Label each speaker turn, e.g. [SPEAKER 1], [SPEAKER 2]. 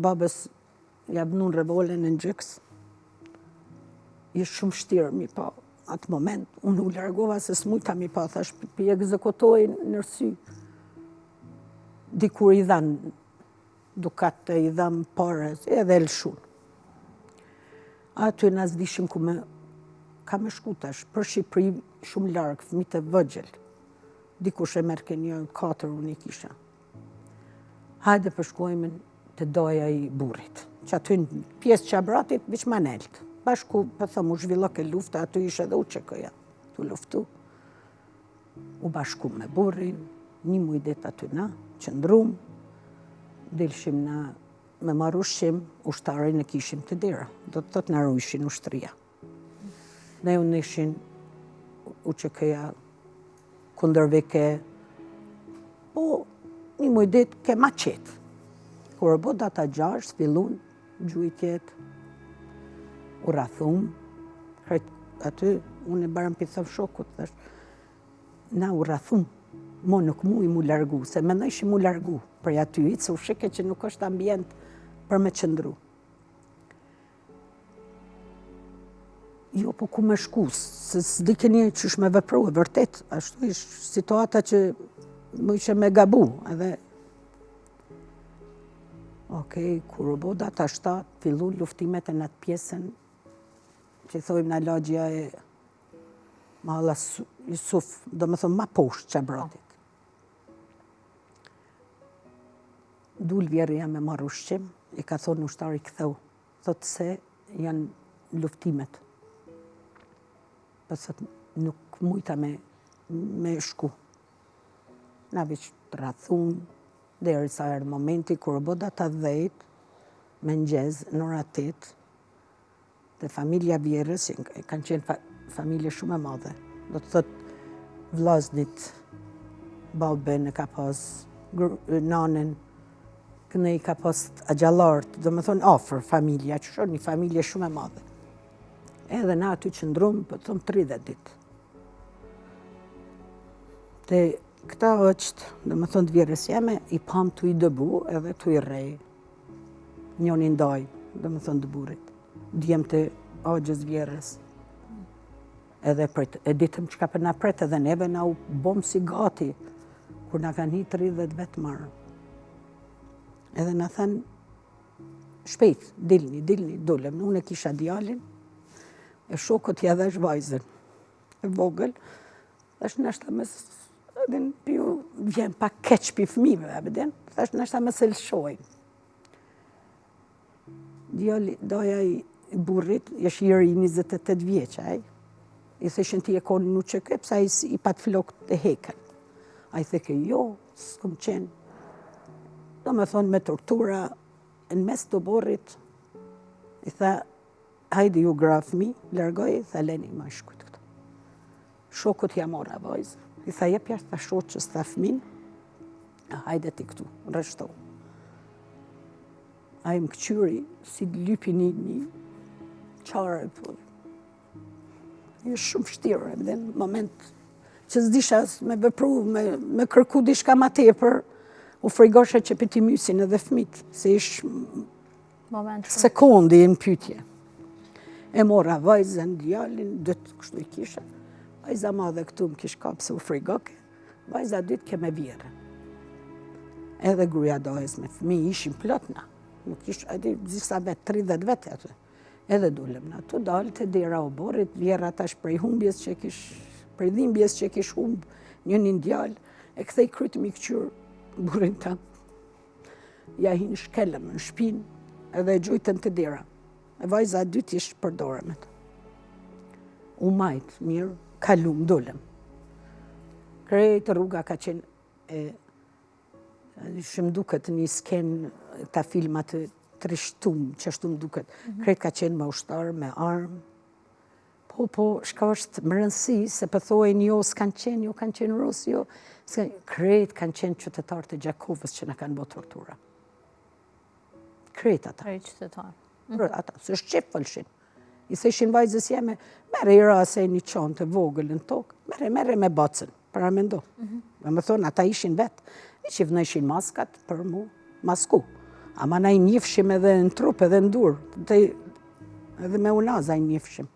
[SPEAKER 1] babës ja bënun revolën në gjyks. Ishtë shumë shtirë mi pa atë moment. Unë u largova se s'mujta mi pa, thash, pi ekzekutoj në rësy. Dikur i dhanë dukate, i dhanë pare, edhe elshun. Aty në asdishim ku ka me shku tash, për Shqipëri shumë largë, fëmijët e vëgjel. Dikush e merke një 4 unë i kisha. Hajde përshkojme të doja i burit. Që aty në pjesë qabratit, biç ma neltë. Bashku, për thëmë, u zhvillok e lufta, aty ishe dhe u qekoja, të luftu. U bashku me burin, një mujdet aty na, qëndrum, dilshim na me marushim, ushtarin e kishim të dira. Do të thotë në rujshin ushtria. Ne unë ishin u qekoja kundërvike, po një mujdet ke ma qetë. Kur e bo data 6, fillun, gjujtjet, u rathum, aty, unë e barën pithëv shokut, thash, na u rathum, mo nuk mu i mu largu, se me në ishi mu largu prej aty, se u shike që nuk është ambient për me qëndru. Jo, po ku me shku, se s'di keni që është me vepru, e vërtet, ashtu ishë situata që më ishe me gabu, edhe Okej, kur u bo data 7, fillu luftimet e në atë pjesën, që i thojmë në lagja e Malla Jusuf, do me thonë ma poshtë qabratit. Dul vjerëja me marrë ushqim, i ka thonë ushtari këtheu, thotë se janë luftimet. Pësët nuk mujta me shku. Na veç të rathun, deri sa erë momenti kur u bo data 10, me ngjez, në ora 8, dhe familja Vjerës, kanë qenë familje shumë e madhe. Do të thotë vllaznit, babën e ka pas, nanën, këne i ka pas agjallartë, do me thonë afër familja, që shonë një familje shumë e madhe. Edhe na aty qëndrum, për të thonë 30 ditë. Te këta është, do me thonë të Vjerës jeme, i pam të i dëbu edhe të i rej. Njën i ndaj, do me thonë të burit. Djem të agjës Vjerës. Edhe e ditëm që ka për na pret edhe neve na u bom si gati, kur na kanë hi 30 vetë marë. Edhe na thanë, shpejt, dilni, dolem. Unë e kisha djalin, e shokët ja dhe shvajzën, e vogël, dhe nashta mes, edhe në pju vjen pak keq pi fëmive, abeden, thash nashta me se lëshojnë. Doja i burrit, jesh i ri 28 vjeqaj, i theshin ti e konë në qëke, pësa i pat flok të heken. A i theke, jo, s'kom qenë. Do me thonë me tortura, në mes të borrit, i tha, hajde ju gra fëmi, largoj, i tha, leni ma shkut këto. Shokut ja mora vajzë. I tha, jep jashtë të shoqës të fëmin, hajde ti këtu, rështohu. A i më këqyri, si lypi një qarë, një shumë shtirë, edhe në moment që s'disha me vepru, me kërku dishka ma tepër, u frigoshe që piti mysin edhe fëmit, se ish sekundi në pytje. E mora vajzën, djalin, dëtë kështu i kisha, vajza madhe këtu më kish kapë se u frigoke, vajza dytë ke me Vjerë. Edhe gruja dojës me fëmi, ishin plotna, nuk ish, edhe disa vetë, 30 vetë atë. Edhe dulem në ato, dalë të dera o borit, Vjera tash prej humbjes që kish, prej dhimbjes që kish humbë një djalë, e këthej krytë mi këqyrë burin ta. Ja hinë shkellëm në shpinë, edhe e gjujtën të dera. E vajza dytë ishë përdore me të. U majtë, mirë, kalum, dulem. Krejtë rruga ka qenë, shumë duket një skenë ta filmat trishtum, që ashtu më duket. Krejtë ka qenë me ushtarë, me armë. Po, shka është më rëndësi, se pëthojnë jo, s'kanë qenë, jo kanë qenë rusë, jo. Krejtë kanë qenë qytetarë të Gjakovës që në kanë bo tortura. Krejtë ata.
[SPEAKER 2] Krejtë qytetarë.
[SPEAKER 1] Ata, së shqip fëllshin. I theshin vajzës jeme, mere i rase një qonë të vogël në tokë, mere me bacën, para me ndo. Me më thonë, ata ishin vetë, i që vënë ishin maskat për mu, masku. Ama na i njifshim edhe në trup edhe në dur, edhe me unaza i njifshim.